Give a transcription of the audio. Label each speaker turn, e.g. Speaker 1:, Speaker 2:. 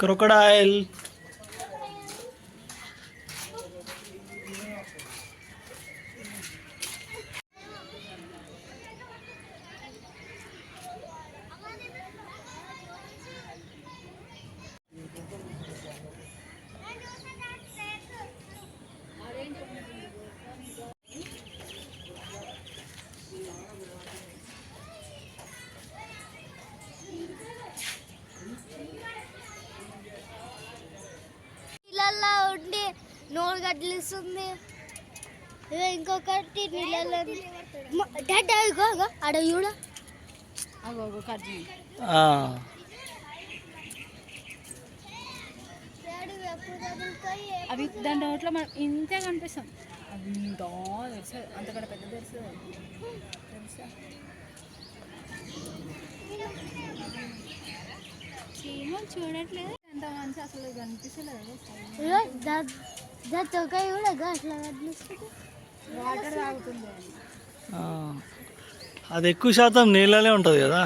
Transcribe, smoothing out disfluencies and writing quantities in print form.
Speaker 1: Crocodile.
Speaker 2: నీళ్ళల్లో ఉండి నోరు గడ్డలిస్తుంది. ఇంకొకటి నీళ్ళల్లో ఆడ చూడ
Speaker 3: అవి దాని నోట్లో మనం ఇంతే కనిపిస్తాం. అవి ఇంత తెలుసు, అంతకంటే పెద్ద తెలుసు తెలుసా. ఏమో చూడట్లేదు, ఎంత మంచి అసలు కనిపిస్తలేదు.
Speaker 2: వాటర్ తాగుతుంది.
Speaker 1: అది ఎక్కువ శాతం నీళ్ళనే ఉంటుంది కదా.